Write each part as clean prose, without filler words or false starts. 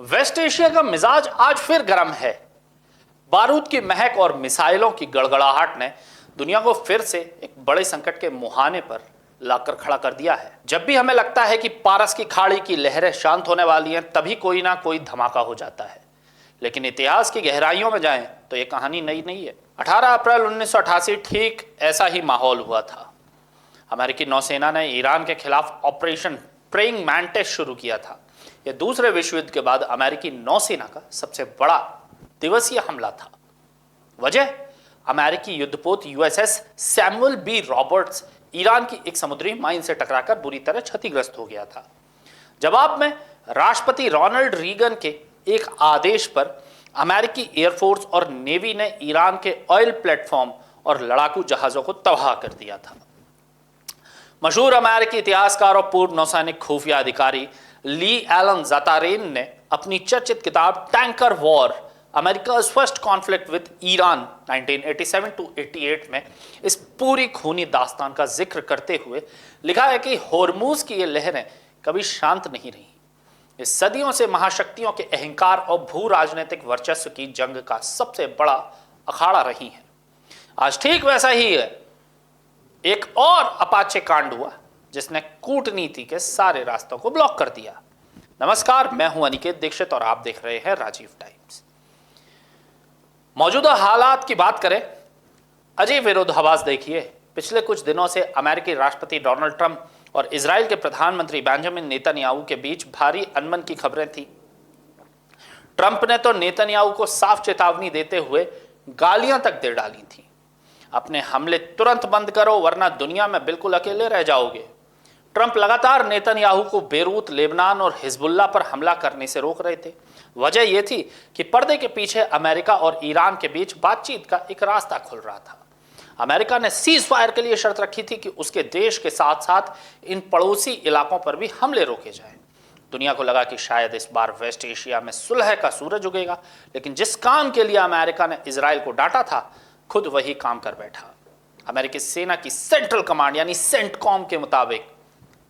Waste Asia का मिजाज आज फिर गर्म है। बारूद की महक और मिसाइलों की गड़गड़ाहट ने दुनिया को फिर से एक बड़े संकट के मुहाने पर लाकर खड़ा कर दिया है। जब भी हमें लगता है कि पारस की खाड़ी की लहरें शांत होने वाली हैं, तभी कोई ना कोई धमाका हो जाता है। लेकिन इतिहास की गहराइयों में जाएं तो यह कहानी नई नहीं है। 18 अप्रैल 1988 ठीक ऐसा ही माहौल हुआ था। अमेरिकी नौसेना ने ईरान के खिलाफ ऑपरेशन प्रेइंग मैंटिस शुरू किया था। यह दूसरे विश्व युद्ध के बाद अमेरिकी नौसेना का सबसे बड़ा दिवसीय हमला था। वजह, अमेरिकी युद्धपोत USS Samuel B Roberts Iran की एक समुद्री माइन से टकराकर बुरी तरह क्षतिग्रस्त हो गया था। जवाब में राष्ट्रपति रोनाल्ड रीगन के एक आदेश पर अमेरिकी एयरफोर्स और नेवी ने ईरान के ऑयल प्लेटफॉर्म और लड़ाकू जहाजों को तबाह कर दिया था। मशहूर अमेरिकी इतिहासकार और पूर्व नौसैनिक खुफिया अधिकारी ली एलन ज़ातारेन ने अपनी चर्चित किताब tanker war America's first conflict with Iran 1987-88 में इस पूरी खूनी दास्तान का जिक्र करते हुए लिखा है कि होर्मुज की ये लहरें कभी शांत नहीं रही। इस सदियों से महाशक्तियों के अहंकार और भू राजनीतिक वर्चस्व की जंग का सबसे बड़ा अखाड़ा रही है। आज ठीक वैसा ही है। एक और अपाचे कांड हुआ जिसने कूटनीति के सारे रास्तों को ब्लॉक कर दिया। नमस्कार, मैं हूं अनिकेत दीक्षित और आप देख रहे हैं राजीव टाइम्स। मौजूदा हालात की बात करें, अजीब विरोधाभास देखिए। पिछले कुछ दिनों से अमेरिकी राष्ट्रपति डोनाल्ड ट्रंप और इजराइल के प्रधानमंत्री बेंजामिन नेतन्याहू के बीच भारी अनबन की खबरें थी। ट्रंप ने तो नेतन्याहू को साफ चेतावनी देते हुए गालियां तक दे डाली थी। अपने हमले तुरंत बंद करो वरना दुनिया में बिल्कुल अकेले रह जाओगे। ट्रंप लगातार नेतन्याहू को बेरूत, लेबनान और हिजबुल्लाह पर हमला करने से रोक रहे थे। वजह यह थी कि पर्दे के पीछे अमेरिका और ईरान के बीच बातचीत का एक रास्ता खुल रहा था। अमेरिका ने सीज फायर के लिए शर्त रखी थी कि उसके देश के साथ साथ इन पड़ोसी इलाकों पर भी हमले रोके जाएं। दुनिया को लगा कि शायद इस बार वेस्ट एशिया में सुलह का सूरज उगेगा, लेकिन जिस काम के लिए अमेरिका ने इजराइल को डांटा था, खुद वही काम कर बैठा। अमेरिकी सेना की सेंट्रल कमांड यानी सेंटकॉम के मुताबिक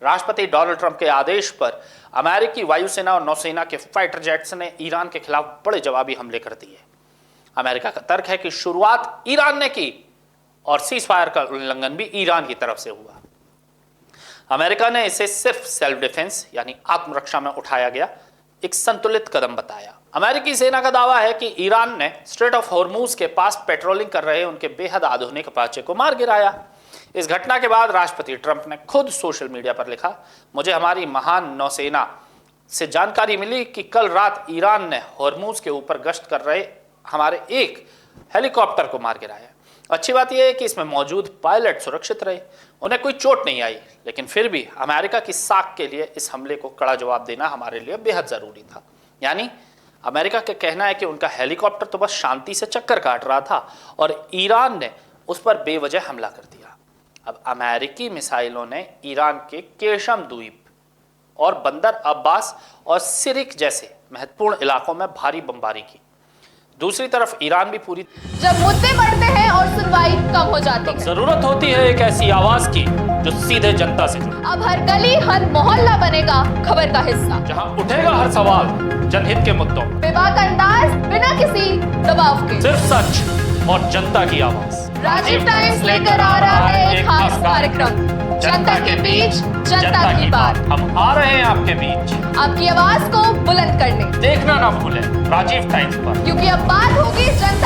राष्ट्रपति डोनाल्ड ट्रंप के आदेश पर अमेरिकी वायुसेना और नौसेना के फाइटर जेट्स ने ईरान के खिलाफ बड़े जवाबी हमले कर दिए। अमेरिका का तर्क है कि शुरुआत ईरान ने की और सीज फायर का उल्लंघन भी ईरान की तरफ से हुआ। अमेरिका ने इसे सिर्फ सेल्फ डिफेंस यानी आत्मरक्षा में उठाया गया एक संतुलित कदम बताया। अमेरिकी सेना का दावा है कि ईरान ने स्ट्रेट ऑफ होर्मुज के पास पेट्रोलिंग कर रहे उनके बेहद आधुनिक अपाचे को मार गिराया। इस घटना के बाद राष्ट्रपति ट्रंप ने खुद सोशल मीडिया पर लिखा, मुझे हमारी महान नौसेना से जानकारी मिली कि कल रात ईरान ने होर्मुज के ऊपर गश्त कर रहे हमारे एक हेलीकॉप्टर को मार गिराया। अच्छी बात यह है कि इसमें मौजूद पायलट सुरक्षित रहे, उन्हें कोई चोट नहीं आई, लेकिन फिर भी अमेरिका की साख के लिए इस हमले को कड़ा जवाब देना हमारे लिए बेहद जरूरी था। यानी अमेरिका का कहना है कि उनका हेलीकॉप्टर तो बस शांति से चक्कर काट रहा था और ईरान ने उस पर बेवजह हमला कर दिया। अब अमेरिकी मिसाइलों ने ईरान के केशम द्वीप और बंदर अब्बास और सिरिक जैसे महत्वपूर्ण इलाकों में भारी बमबारी की। दूसरी तरफ ईरान भी पूरी जब मुद्दे बढ़ते हैं और सुनवाई कम हो जाती है, जरूरत होती है एक ऐसी आवाज की जो सीधे जनता से जुड़े। अब हर गली हर मोहल्ला बनेगा खबर का हिस्सा, जहां उठेगा हर सवाल जनहित के मुद्दों, बेबाक अंदाज बिना किसी दबाव के, सिर्फ सच और जनता की आवाज। राजीव टाइम्स लेकर आ रहा है एक खास कार्यक्रम, जनता के बीच जनता की बात। हम आ रहे हैं आपके बीच, आपकी आवाज को बुलंद करने। देखना ना भूलें राजीव टाइम्स पर, क्योंकि अब बात होगी जनता